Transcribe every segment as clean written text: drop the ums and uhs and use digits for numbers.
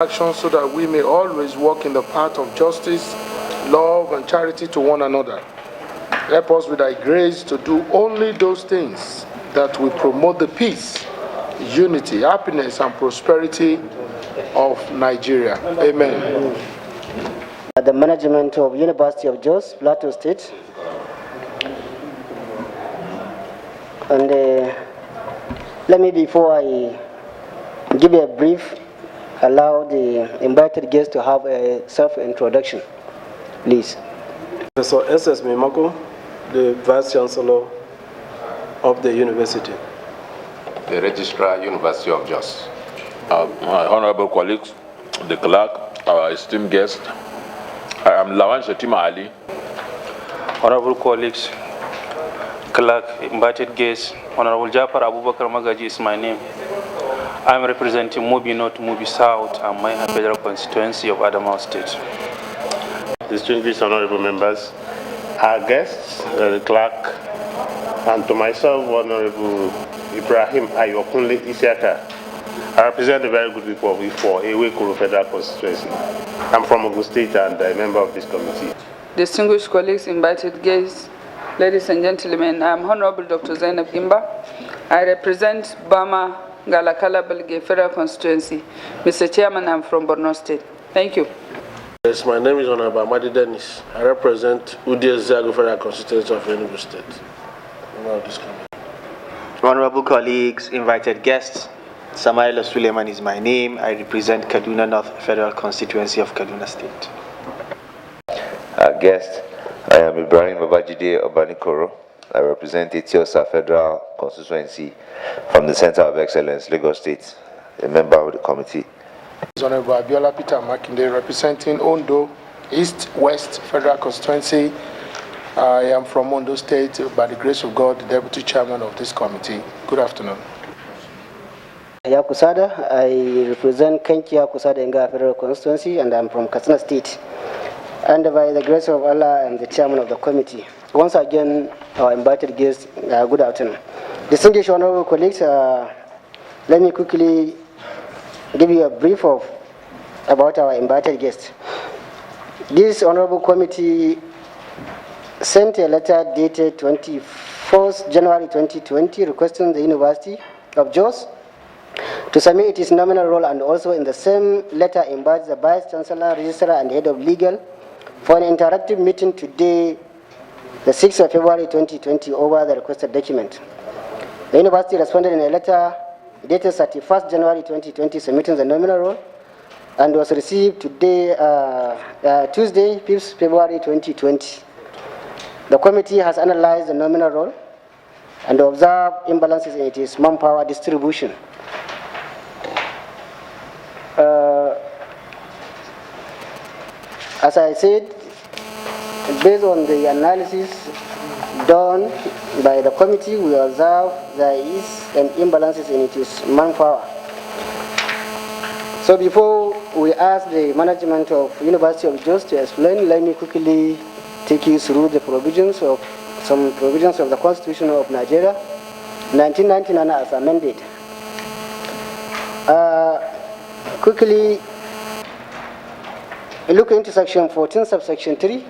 Action so that we may always walk in the path of justice, love, and charity to one another. Help us with thy grace to do only those things that will promote the peace, unity, happiness, and prosperity of Nigeria. Amen. The management of University of Jos, Plateau State. And let me, before I give you a brief, allow the invited guests to have a self-introduction, please. Professor S.S. Mimako, the Vice Chancellor of the university. The Registrar, University of Jos. My honorable colleagues, the clerk, our esteemed guest, I am Lawan Shatima Ali. Honorable colleagues, clerk, invited guests, Honorable Jafar Abubakar Magaji is my name. I am representing Mubi North, Mubi South, and my federal constituency of Adamawa State. Distinguished honorable members, our guests, the clerk, and to myself, Honorable Ibrahim Ayokunle Isiaka. I represent a very good people for Ewekuru Federal Constituency. I'm from Ogun State and a member of this committee. Distinguished colleagues, invited guests, ladies and gentlemen, I am Honorable Dr. Zainab Gimba. I represent Bama Galakala Belge Federal Constituency. Mr. Chairman, I'm from Borno State. Thank you. Yes, my name is Honorable Amadi Dennis. I represent UDS Zago Federal Constituency of University of State. Honorable colleagues, invited guests, Samaila Suleiman is my name. I represent Kaduna North Federal Constituency of Kaduna State. Guest, I am Ibrahim Babajide Obanikoro. I represent Etiosa Federal Constituency from the Center of Excellence, Lagos State, a member of the committee. Honorable Abiola Peter Makinde, representing Ondo East West Federal Constituency. I am from Ondo State, by the grace of God, the Deputy Chairman of this committee. Good afternoon. Yakusada, I represent Kenkia Kusada Enga Federal Constituency, and I'm from Katsina State. And by the grace of Allah, I'm the chairman of the committee. Once again, our invited guests, good afternoon. Distinguished honorable colleagues, let me quickly give you a brief about our invited guests. This honorable committee sent a letter dated 24th January 2020 requesting the University of Jos to submit its nominal role, and also in the same letter invites the Vice Chancellor, Registrar, and Head of Legal for an interactive meeting today, the 6th of February 2020, over the requested document. The university responded in a letter dated 31st January 2020, submitting the nominal role, and was received today, Tuesday, 5th February 2020. The committee has analyzed the nominal role and observed imbalances in its manpower distribution. As I said, based on the analysis done by the committee, we observe there is an imbalances in its manpower. So before we ask the management of University of Jos to explain, let me quickly take you through the provisions of some provisions of the Constitution of Nigeria, 1999 as amended. Quickly look into section 14, subsection 3.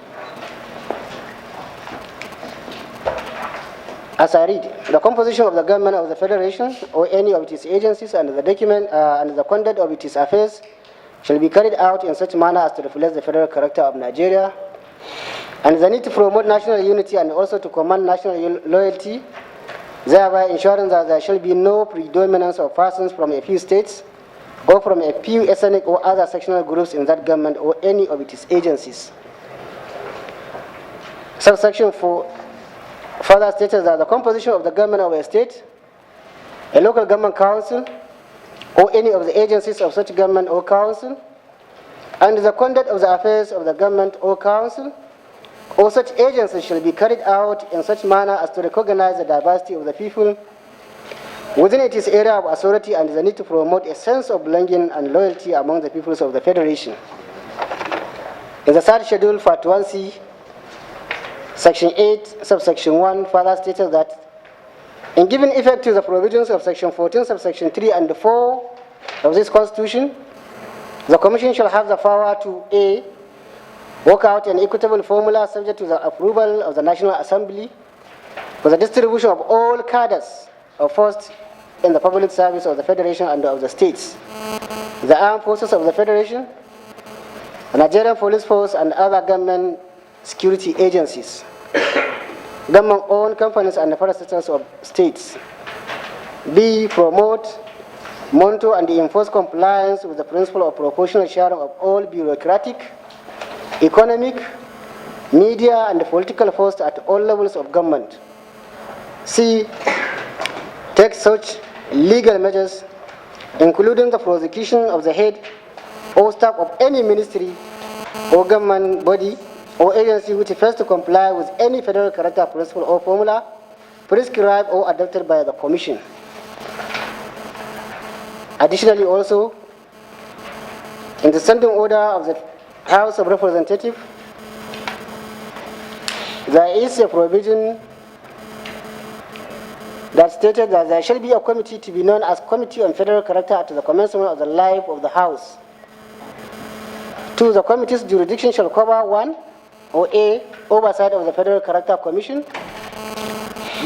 As I read, the composition of the government of the Federation or any of its agencies and the document and the conduct of its affairs shall be carried out in such manner as to reflect the federal character of Nigeria, and the need to promote national unity and also to command national loyalty, thereby ensuring that there shall be no predominance of persons from a few states or from a few ethnic or other sectional groups in that government or any of its agencies. Subsection 4 further states that the composition of the government of a state, a local government council, or any of the agencies of such government or council, and the conduct of the affairs of the government or council, or such agencies shall be carried out in such manner as to recognize the diversity of the people within its area of authority and the need to promote a sense of belonging and loyalty among the peoples of the Federation. In the third schedule, Part 1C, Section 8, subsection 1 further stated that in giving effect to the provisions of Section 14, subsection 3 and 4 of this Constitution, The Commission shall have the power to A, work out an equitable formula subject to the approval of the National Assembly for the distribution of all cadres of force in the public service of the Federation and of the states, the armed forces of the Federation, the Nigerian Police Force, and other government security agencies, government-owned companies, and the parastatals of states. B, promote, monitor, and enforce compliance with the principle of proportional sharing of all bureaucratic, economic, media, and political force at all levels of government. C, take such legal measures, including the prosecution of the head or staff of any ministry or government body or agency which fails to comply with any federal character principle or formula prescribed or adopted by the Commission. Additionally, also, in the standing order of the House of Representatives, there is a provision that stated that there shall be a committee to be known as Committee on Federal Character at the commencement of the life of the House. 2, the committee's jurisdiction shall cover 1, or A, oversight of the Federal Character Commission,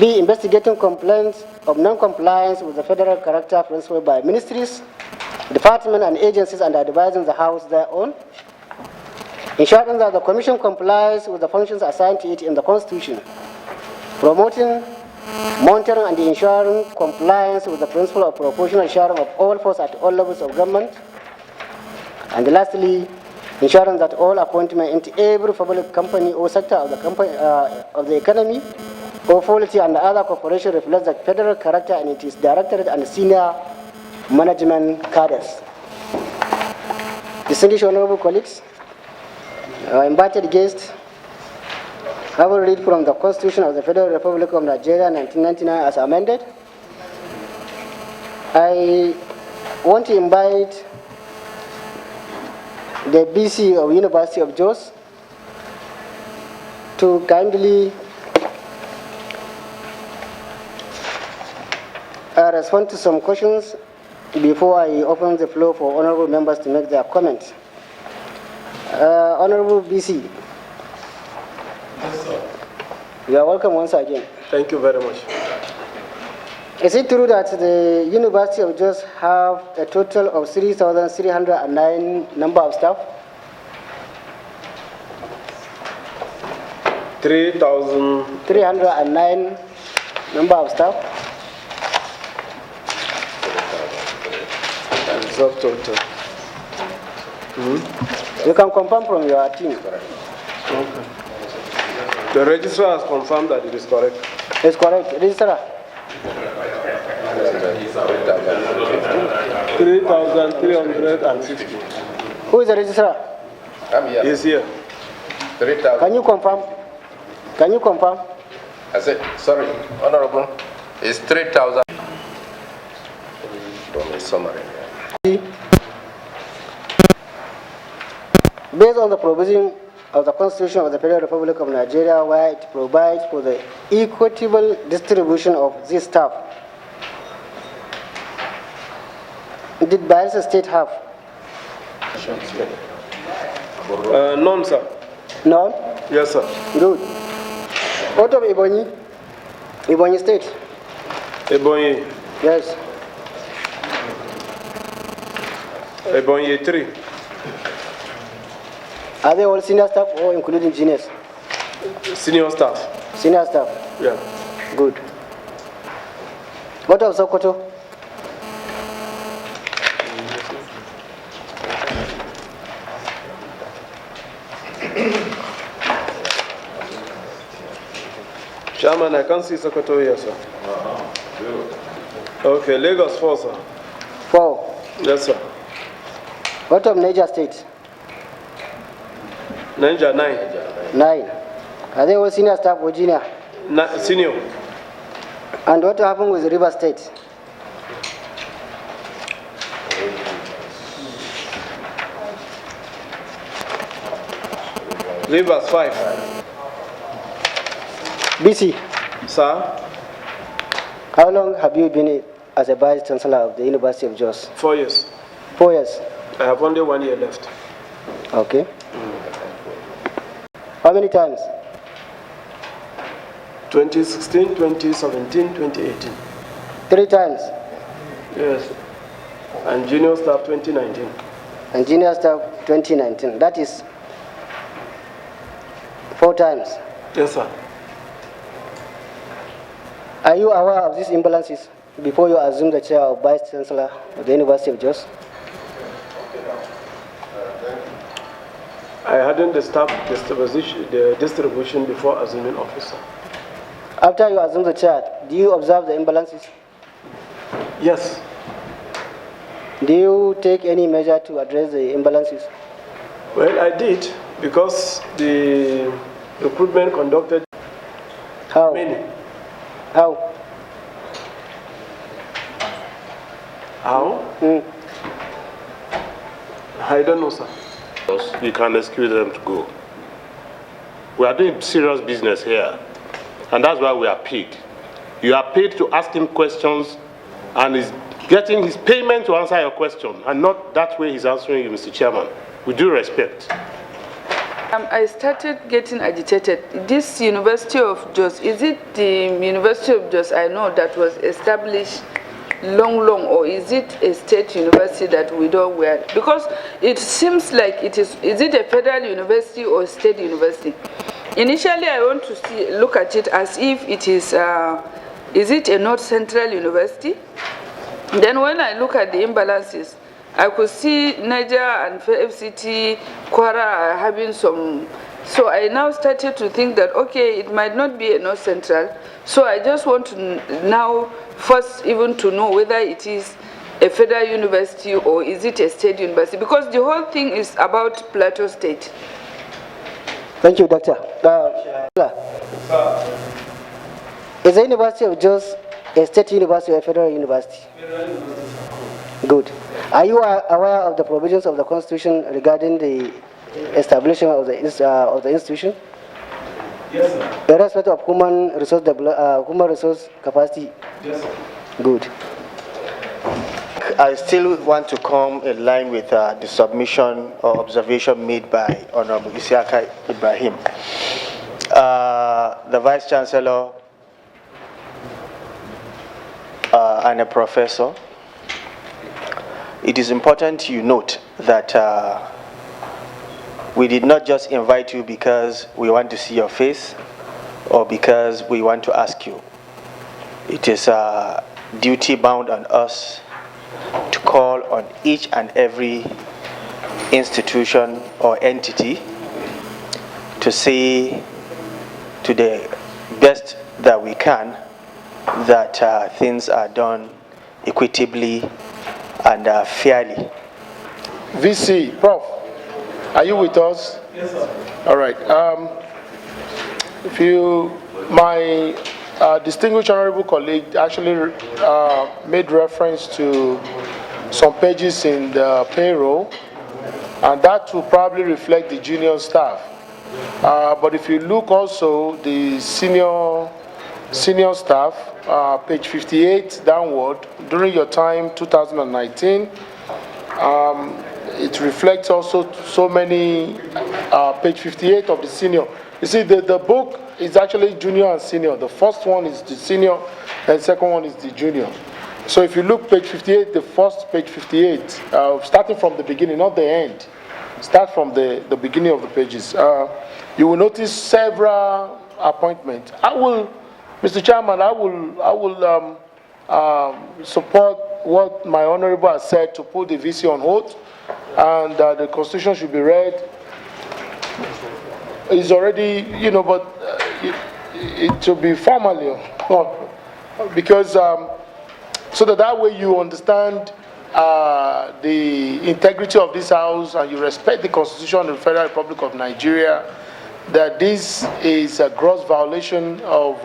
B, investigating complaints of non-compliance with the Federal Character Principle by ministries, departments, and agencies, and advising the House thereon, ensuring that the Commission complies with the functions assigned to it in the Constitution, promoting, monitoring, and ensuring compliance with the principle of proportional sharing of all force at all levels of government, and lastly, ensuring that all appointments into every public company or sector of the economy or polity and other corporation reflects the federal character and it is directed and senior management cadres. Distinguished honorable colleagues, invited guests, I will read from the Constitution of the Federal Republic of Nigeria 1999 as amended. I want to invite the BC of University of Jos to kindly respond to some questions before I open the floor for honorable members to make their comments. Honorable BC. Yes, sir. You are welcome once again. Thank you very much. Is it true that the University of Jos have a total of 3,309 number of staff? 3,309 number of staff? Total. You can confirm from your team. Okay. The registrar has confirmed that it is correct. It's correct. Registrar? 3,360. Who is the registrar? I'm here. He's here. 3,000. Can you confirm? Can you confirm? I said, sorry, Honorable, it's 3,000. From a summary. Based on the provision of the Constitution of the Federal Republic of Nigeria, where it provides for the equitable distribution of this staff, did Bayelsa State have? None, sir. None? Yes, sir. Good. Out of Ebonyi? Ebonyi State? Ebonyi. Yes. Ebonyi 3. Are they all senior staff or including juniors? Senior staff. Senior staff? Yeah. Good. What of Sokoto? Chairman, I can't see Sokoto here, sir. Okay, Lagos 4, sir. 4? Yes, sir. What of Niger State? Niger 9. 9. Are they all senior staff or junior? Senior. And what happened with River State? Rivers 5. BC. Sir? How long have you been as a Vice Chancellor of the University of Jos? 4 years. 4 years. I have only 1 year left. Okay. How many times? 2016, 2017, 2018. 3 times. Yes. And junior staff 2019. And junior staff 2019. That is 4 times. Yes, sir. Are you aware of these imbalances before you assume the chair of Vice Chancellor of the University of Jos? I hadn't the staff the distribution before assuming office. After you assume the chair, do you observe the imbalances? Yes. Do you take any measure to address the imbalances? Well, I did, because the recruitment conducted. How? Many. How? How? I don't know, sir. You can excuse them to go. We are doing serious business here, and that's why we are paid. You are paid to ask him questions, and he's getting his payment to answer your question, and not that way he's answering you, Mr. Chairman. With due respect. I started getting agitated. This University of Jos, is it the University of Jos I know that was established long, or is it a state university that we don't wear? Because it seems like it is it a federal university or state university? Initially, I want to look at it as if it is it a North Central University? Then when I look at the imbalances, I could see Niger and FCT, Kwara are having some. So I now started to think that, okay, it might not be a North Central. So I just want to now first even to know whether it is a federal university or is it a state university, because the whole thing is about Plateau State. Thank you, Doctor. Is the University of Jos a state university or a federal university? Good. Are you aware of the provisions of the Constitution regarding the establishment of the institution? Yes, sir. In respect of human resource capacity? Yes, sir. Good. I still want to come in line with the submission or observation made by Honorable Isiaka Ibrahim. The Vice Chancellor and a professor, it is important you note that we did not just invite you because we want to see your face or because we want to ask you. It is duty bound on us to call on each and every institution or entity to say to the best that we can that things are done equitably and fairly. VC, Prof, are you with us? Yes, sir. All right. My distinguished honorable colleague actually made reference to some pages in the payroll, and that will probably reflect the junior staff. But if you look also the senior staff, page 58 downward, during your time 2019, it reflects also so many, page 58 of the senior. You see, the book is actually junior and senior. The first one is the senior, and the second one is the junior. So if you look page 58, the first page 58, starting from the beginning, not the end, start from the beginning of the pages, you will notice several appointments. Mr. Chairman, I will support what my honorable has said to put the VC on hold, and the Constitution should be read. It's already, but it should be formally, because so that way you understand the integrity of this House and you respect the Constitution of the Federal Republic of Nigeria, that this is a gross violation of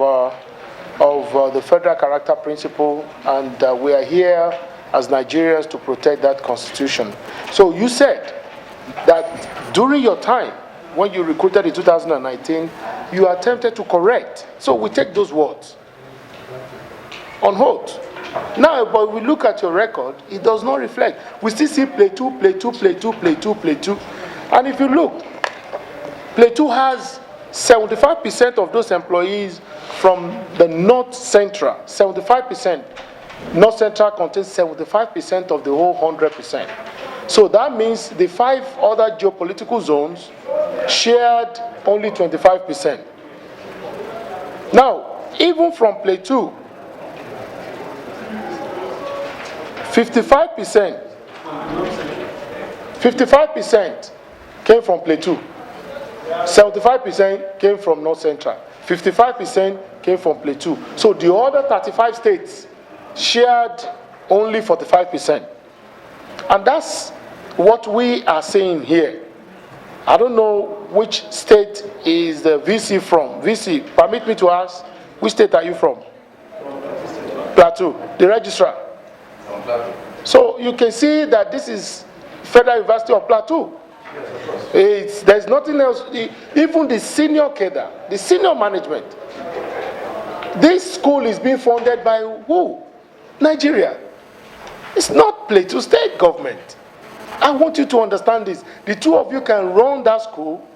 the federal character principle, and we are here as Nigerians to protect that Constitution. So you said that during your time, when you recruited in 2019, you attempted to correct. So we take those words on hold. Now, but we look at your record, it does not reflect. We still see Plateau. And if you look, Plateau has 75% of those employees from the North Central, 75%. North Central contains 75% of the whole 100%. So that means the 5 other geopolitical zones shared only 25%. Now, even from Plateau, 55% came from Plateau, 75% came from North Central, 55% came from Plateau. So the other 35 states shared only 45%. And that's what we are saying here. I don't know which state is the VC from. VC, permit me to ask, which state are you from? Plateau. The registrar. So you can see that this is Federal University of Plateau. There's nothing else. Even the senior cadre, the senior management. This school is being funded by who? Nigeria. It's not Plateau State government. I want you to understand this. The two of you can run that school,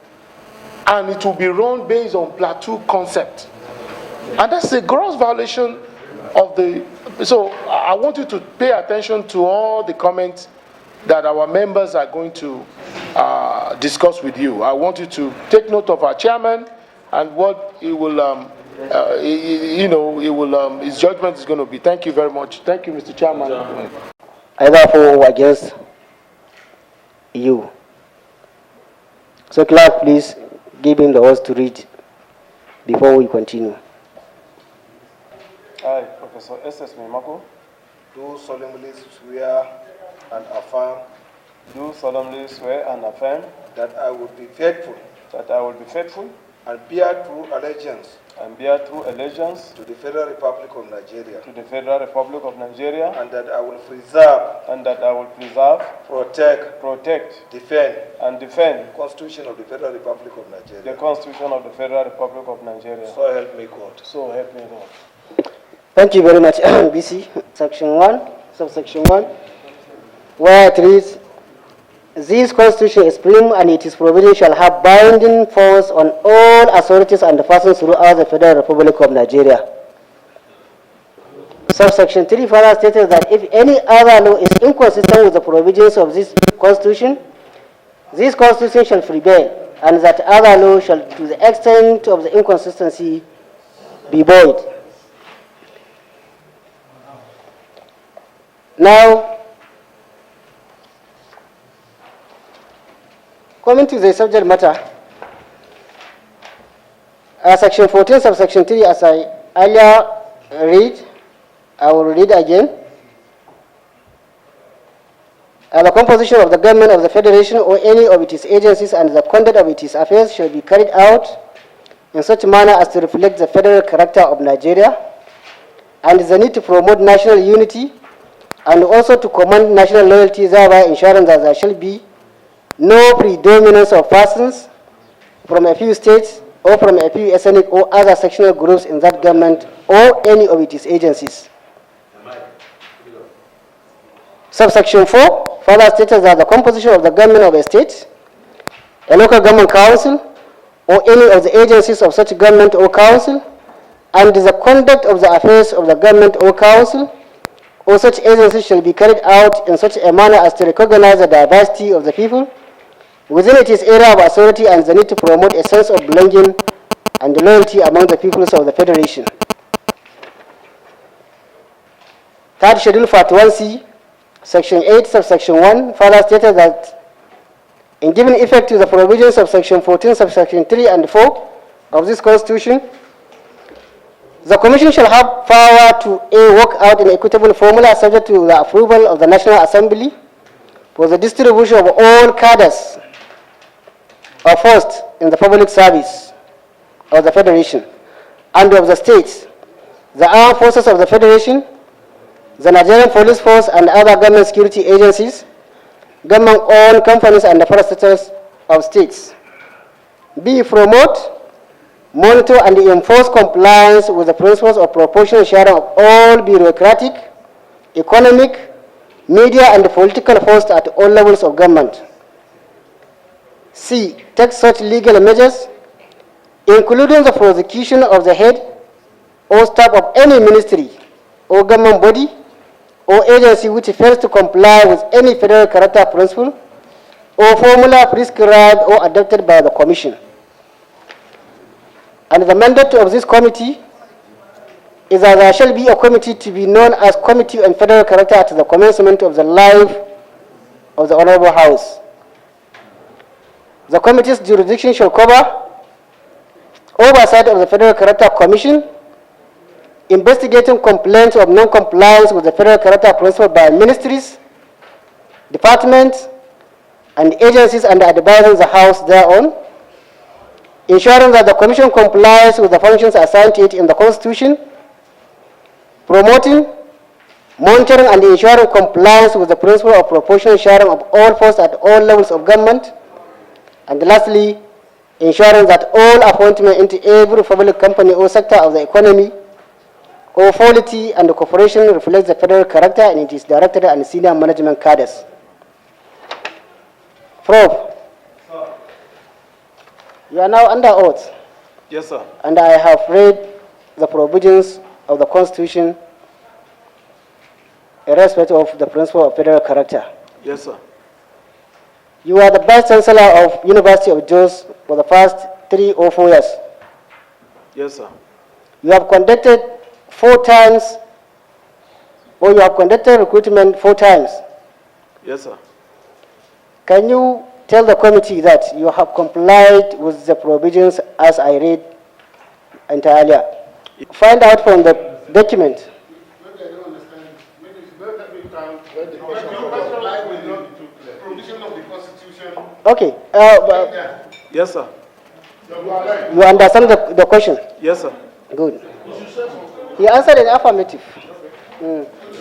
and it will be run based on Plateau concept. And that's a gross violation of the... So I want you to pay attention to all the comments that our members are going to discuss with you. I want you to take note of our chairman and what he will, his judgment is going to be. Thank you very much. Thank you, Mr. Chairman. Either for or against you. So, clerk, please give him the words to read before we continue. I, Professor S.S. Mimako, do solemnly swear and affirm that I will be faithful and bear true allegiance to the Federal Republic of Nigeria, and that I will preserve, protect, defend the Constitution of the Federal Republic of Nigeria. So help me God. Thank you very much. BC, section 1, subsection 1, where it reads, this Constitution is supreme and its provisions shall have binding force on all authorities and persons throughout the Federal Republic of Nigeria. Subsection 3 further states that if any other law is inconsistent with the provisions of this Constitution shall prevail, and that other law shall, to the extent of the inconsistency, be void. Now, coming to the subject matter, section 14, subsection 3, as I earlier read, I will read again. The composition of the government of the Federation or any of its agencies and the conduct of its affairs shall be carried out in such manner as to reflect the federal character of Nigeria and the need to promote national unity and also to command national loyalty, thereby ensuring that there shall be no predominance of persons from a few states or from a few ethnic or other sectional groups in that government or any of its agencies. Subsection 4 further states that the composition of the government of a state, a local government council, or any of the agencies of such government or council, and the conduct of the affairs of the government or council, or such agencies shall be carried out in such a manner as to recognize the diversity of the people within its area of authority and the need to promote a sense of belonging and loyalty among the peoples of the Federation. Third Schedule, Part 1C, Section 8, Subsection 1, further stated that in giving effect to the provisions of Section 14, Subsection 3 and 4 of this Constitution, the Commission shall have power to work out an equitable formula subject to the approval of the National Assembly for the distribution of all cadres of posts in the public service of the Federation and of the states, the armed forces of the Federation, the Nigerian Police Force and other government security agencies, government-owned companies and the parastatals of states. B, promote, monitor and enforce compliance with the principles of proportional sharing of all bureaucratic, economic, media, and political force at all levels of government. C. Take such legal measures, including the prosecution of the head or staff of any ministry or government body or agency which fails to comply with any federal character principle or formula prescribed or adopted by the Commission. And the mandate of this committee is that there shall be a committee to be known as Committee on Federal Character at the commencement of the life of the Honorable House. The committee's jurisdiction shall cover oversight of the Federal Character Commission, investigating complaints of non-compliance with the Federal Character Principle by ministries, departments, and agencies, and advising the House thereon, ensuring that the Commission complies with the functions assigned to it in the Constitution, promoting, monitoring, and ensuring compliance with the principle of proportional sharing of all force at all levels of government, and lastly, ensuring that all appointment into every public company or sector of the economy or polity and corporation reflects the federal character and it is director and senior management cadres. Prof, you are now under oath. Yes, sir. And I have read the provisions of the Constitution in respect of the principle of federal character. Yes, sir. You are the Vice Chancellor of University of Jos for the past 3 or 4 years. Yes, sir. You have conducted 4 times, or you have conducted recruitment 4 times. Yes, sir. Can you tell the committee that you have complied with the provisions as I read entirely? Find out from the document. Maybe I don't understand. Maybe it's better we can get the question comply with the provision of the Constitution. Okay. Yes, sir. You understand the question? Yes, sir. Good. He answered in affirmative.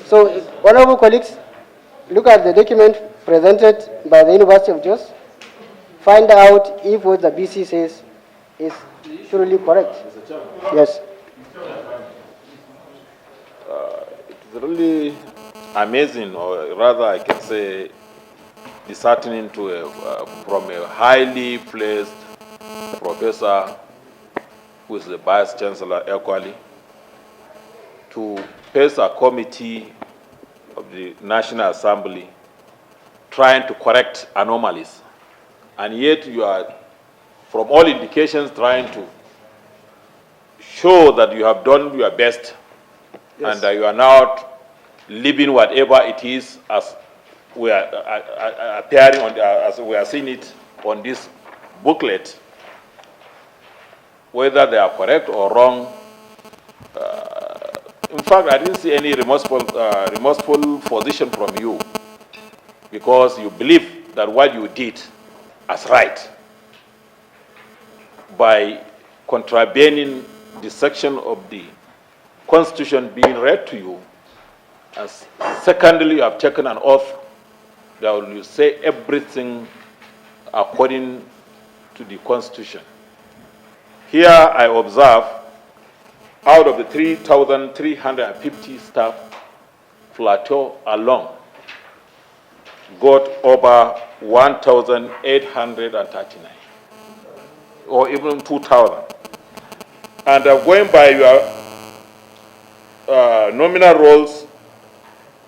So, honorable colleagues, look at the document presented by the University of Jos. Find out if what the BC says is truly correct. Yes. It's really amazing, or rather I can say disheartening to from a highly placed professor who is the Vice Chancellor equally to face a committee of the National Assembly trying to correct anomalies, and yet you are, from all indications, trying to show that you have done your best. Yes. And that you are now living whatever it is as we are appearing on as we are seeing it on this booklet. Whether they are correct or wrong, in fact, I didn't see any remorseful position from you, because you believe that what you did as right by contravening the section of the Constitution being read to you, and secondly, you have taken an oath that will say everything according to the Constitution. Here I observe, out of the 3,350 staff, Plateau alone got over 1,839, or even 2,000. And going by your nominal roles,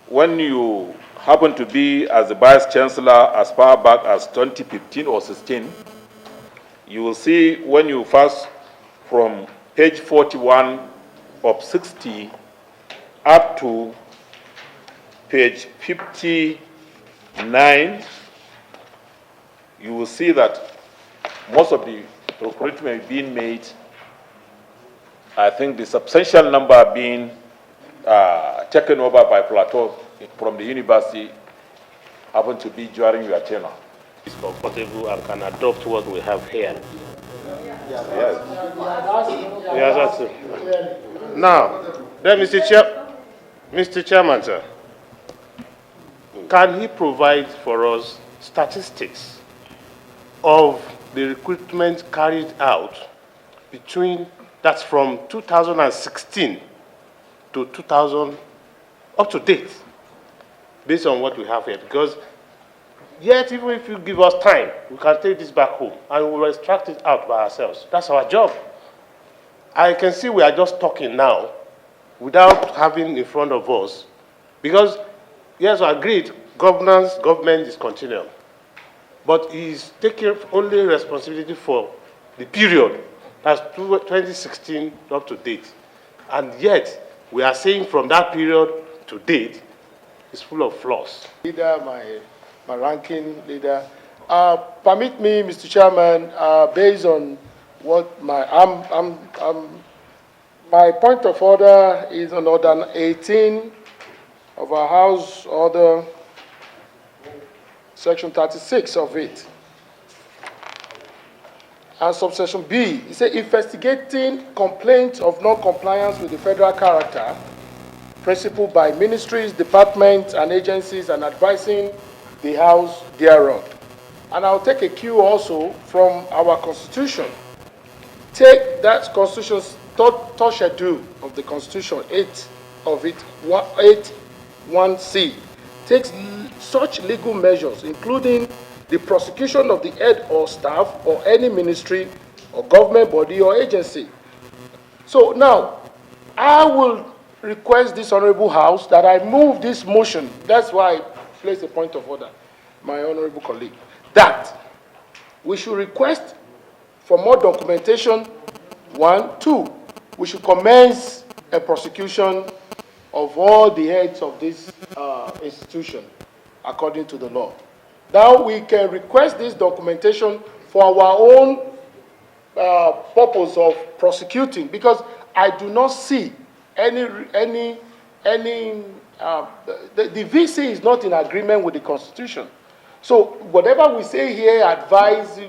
when you happen to be as the Vice Chancellor as far back as 2015 or 16, you will see when you first, from page 41 of 60 up to page 59, you will see that most of the recruitment being made, I think the substantial number being taken over by Plateau from the university happened to be during your tenure. It's comfortable and can adopt what we have here. Yes. Yes, that's it. Now, then, Mr. Chairman, sir, can he provide for us statistics of the recruitment carried out between, that's from 2016 to 2000, up to date, based on what we have here. Because yet, even if you give us time, we can take this back home and we will extract it out by ourselves. That's our job. I can see we are just talking now without having in front of us, because, yes, I agreed, government is continual, but he's taking only responsibility for the period, that's 2016 up to date. And yet, we are saying from that period to date, it's full of flaws. Leader, my ranking leader, permit me, Mr. Chairman, based on what my point of order is on order 18 of our House Order, section 36 of it. And subsection B, it says investigating complaints of non-compliance with the federal character principle by ministries, departments, and agencies, and advising the House thereof. And I'll take a cue also from our Constitution. Take that Constitution's third schedule of the Constitution, 8 of it, 8(1)(c), takes such legal measures, including the prosecution of the head or staff or any ministry or government body or agency. So now, I will request this Honorable House that I move this motion. That's why I place a point of order, my honorable colleague, that we should request for more documentation, 1. 2, we should commence a prosecution of all the heads of this institution according to the law. Now we can request this documentation for our own purpose of prosecuting, because I do not see the VC is not in agreement with the Constitution. So whatever we say here, advise,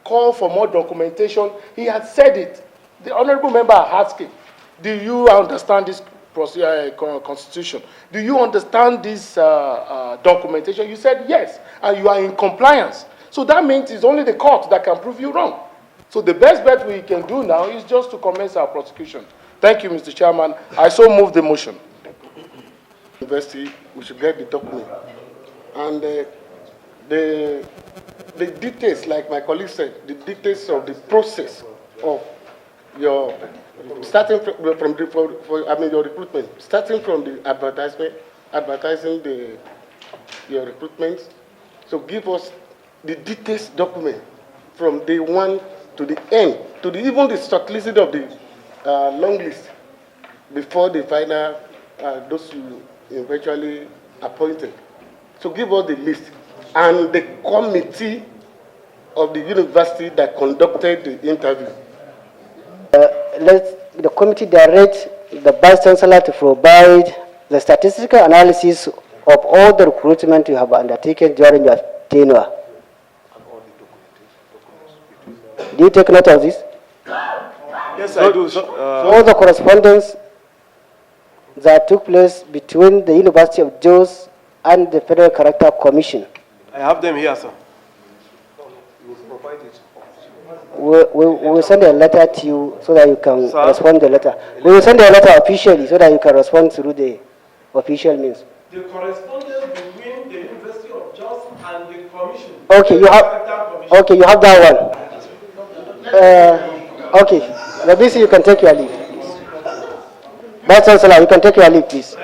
call for more documentation, he had said it. The honorable member asked him, do you understand this Constitution? Do you understand this documentation? You said yes, and you are in compliance. So that means it's only the court that can prove you wrong. So the best bet we can do now is just to commence our prosecution. Thank you, Mr. Chairman. I so move the motion. University, we should get the document. And the details, like my colleague said, the details of the process of your, starting from your recruitment, starting from the advertising your recruitment. So give us the details document from day 1 to the end, to even the shortlisting of the long list before the final, those you eventually appointed. So give us the list and the committee of the university that conducted the interview. Let the committee direct the Vice Chancellor to provide the statistical analysis of all the recruitment you have undertaken during your tenure. Do you take note of this? Yes, I do. All the correspondence that took place between the University of Jos and the Federal Character Commission. I have them here, sir. We will send a letter to you so that you can respond to the letter. We will send a letter officially so that you can respond through the official means. The correspondence between the University of Jos and the Commission. Okay, you have that one. Okay, the BC, you can take your leave, please. Vice Chancellor, you can take your leave, please.